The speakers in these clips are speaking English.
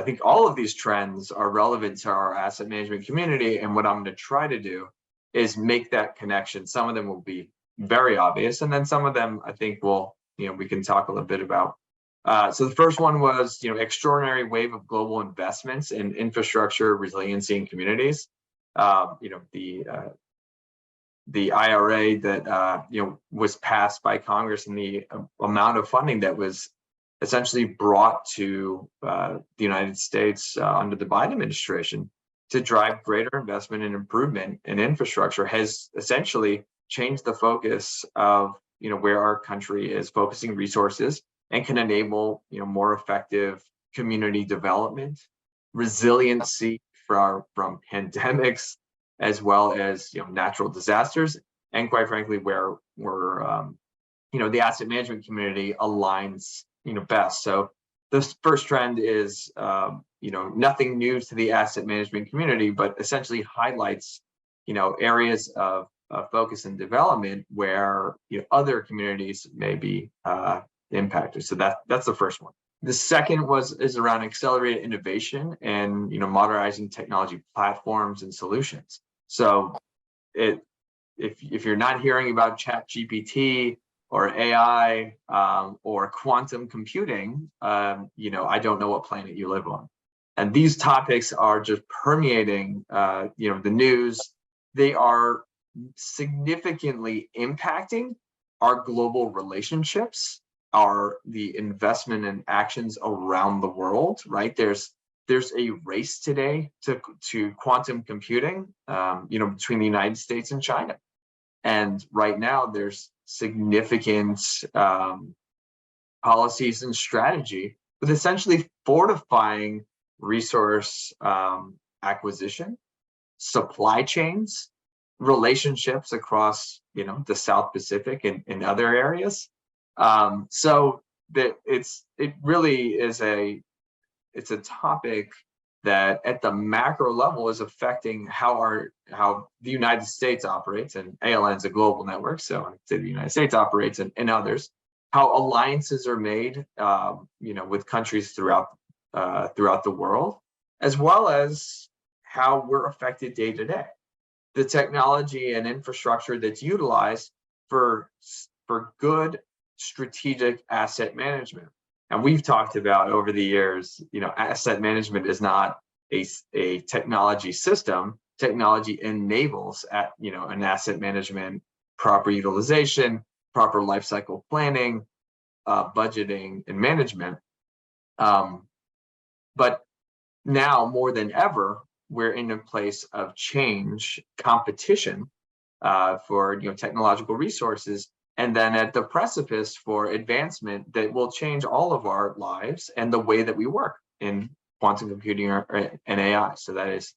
I think all of these trends are relevant to our asset management community. And what I'm going to try to do is make that connection. Some of them will be very obvious, and then some of them I think will, we can talk a little bit about. So the first one was, extraordinary wave of global investments in infrastructure, resiliency, and communities. The IRA that was passed by Congress, and the amount of funding that was essentially brought to the United States under the Biden administration to drive greater investment and improvement in infrastructure has essentially changed the focus of where our country is focusing resources, and can enable more effective community development, resiliency from pandemics, as well as natural disasters, and quite frankly, where the asset management community aligns best. So this first trend is nothing new to the asset management community, but essentially highlights areas of focus and development where other communities may be impacted. So that's the first one. The second is around accelerated innovation and modernizing technology platforms and solutions. So if you're not hearing about ChatGPT or AI or quantum computing, I don't know what planet you live on. And these topics are just permeating the news. They are significantly impacting our global relationships, the investment and actions around the world, right? There's a race today to quantum computing, between the United States and China. And right now there's significant policies and strategy with essentially fortifying resource acquisition, supply chains, relationships across the South Pacific and other areas. So that it really is a topic that at the macro level is affecting how the United States operates, and ALN is a global network, so I'd say the United States operates and others, how alliances are made with countries throughout the world, as well as how we're affected day to day. The technology and infrastructure that's utilized for good strategic asset management. And we've talked about over the years, asset management is not a technology system. Technology enables an asset management, proper utilization, proper life cycle planning, budgeting, and management. But now more than ever, we're in a place of change, competition for technological resources, and then at the precipice for advancement that will change all of our lives and the way that we work in quantum computing and AI. So that is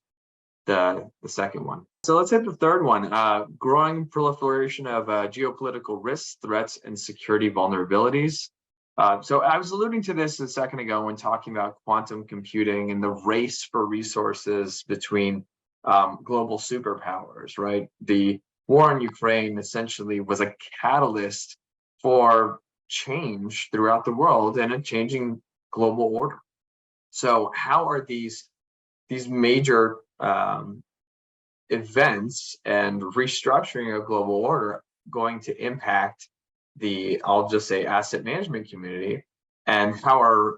the second one. So let's hit the third one, growing proliferation of geopolitical risks, threats, and security vulnerabilities. So I was alluding to this a second ago when talking about quantum computing and the race for resources between global superpowers, right? The war in Ukraine essentially was a catalyst for change throughout the world and a changing global order. So how are these major events and restructuring of global order going to impact I'll just say asset management community, and how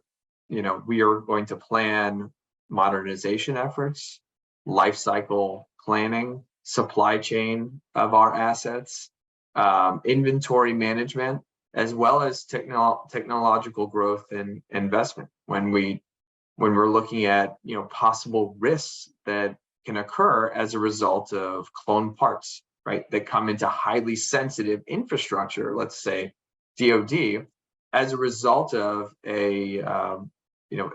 we are going to plan modernization efforts, life cycle planning, supply chain of our assets, inventory management, as well as technological growth and investment when we're looking at possible risks that can occur as a result of clone parts, right, that come into highly sensitive infrastructure, let's say DoD, as a result of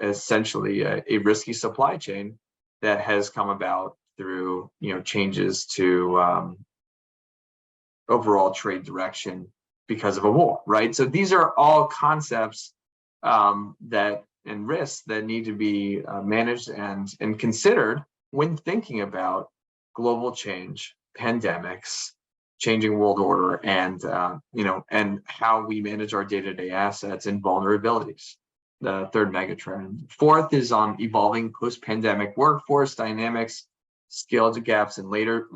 essentially a risky supply chain that has come about through changes to overall trade direction because of a war, right? So these are all concepts and risks that need to be managed and considered when thinking about global change, pandemics, changing world order, and and how we manage our day-to-day assets and vulnerabilities. the third megatrend. Fourth is on evolving post-pandemic workforce dynamics, skilled gaps, and labor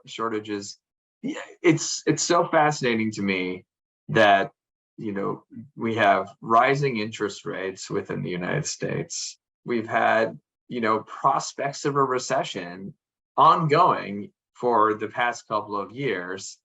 shortages. Yeah, it's so fascinating to me that we have rising interest rates within the United States. We've had prospects of a recession ongoing for the past couple of years,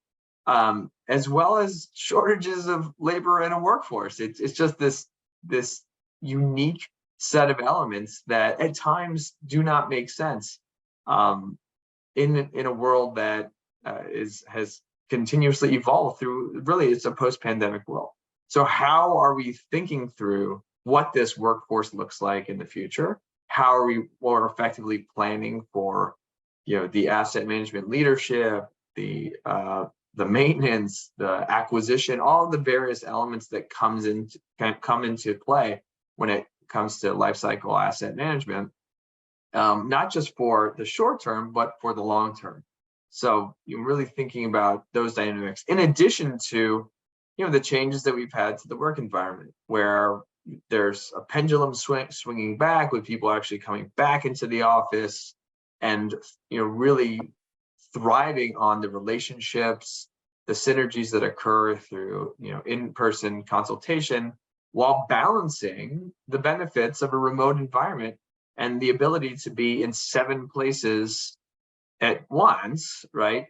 as well as shortages of labor in a workforce. It's just this unique set of elements that at times do not make sense in a world that has continuously evolved through. Really, it's a post-pandemic world. So how are we thinking through what this workforce looks like in the future? How are we more effectively planning for the asset management leadership, the maintenance, the acquisition, all the various elements that come into play when it comes to lifecycle asset management, not just for the short term, but for the long term. So you're really thinking about those dynamics, in addition to the changes that we've had to the work environment, where there's a pendulum swinging back with people actually coming back into the office and really thriving on the relationships, the synergies that occur through in-person consultation, while balancing the benefits of a remote environment and the ability to be in 7 places at once, right?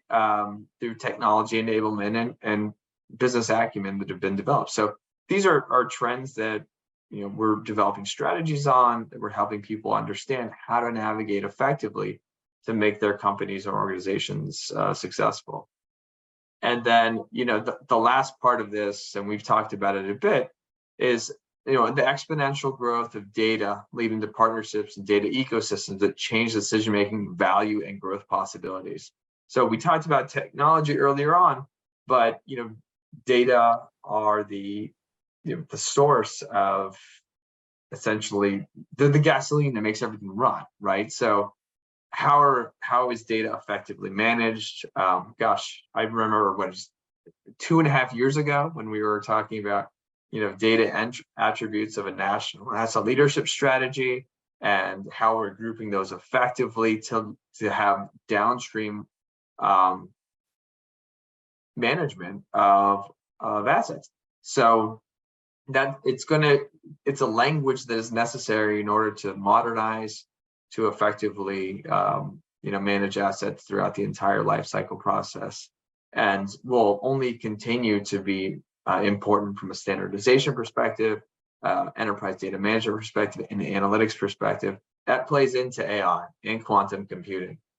Through technology enablement and business acumen that have been developed. So these are trends that we're developing strategies on, that we're helping people understand how to navigate effectively to make their companies or organizations successful. And then the last part of this, and we've talked about it a bit, is the exponential growth of data leading to partnerships and data ecosystems that change decision-making, value, and growth possibilities. So we talked about technology earlier on, but data are the source of essentially the gasoline that makes everything run, right? So how is data effectively managed? Gosh, I remember 2.5 years ago when we were talking about data attributes of a national asset leadership strategy and how we're grouping those effectively to have downstream management of assets. So that it's a language that is necessary in order to modernize, to effectively manage assets throughout the entire life cycle process, and will only continue to be important from a standardization perspective, enterprise data management perspective, and the analytics perspective. That plays into AI and quantum computing.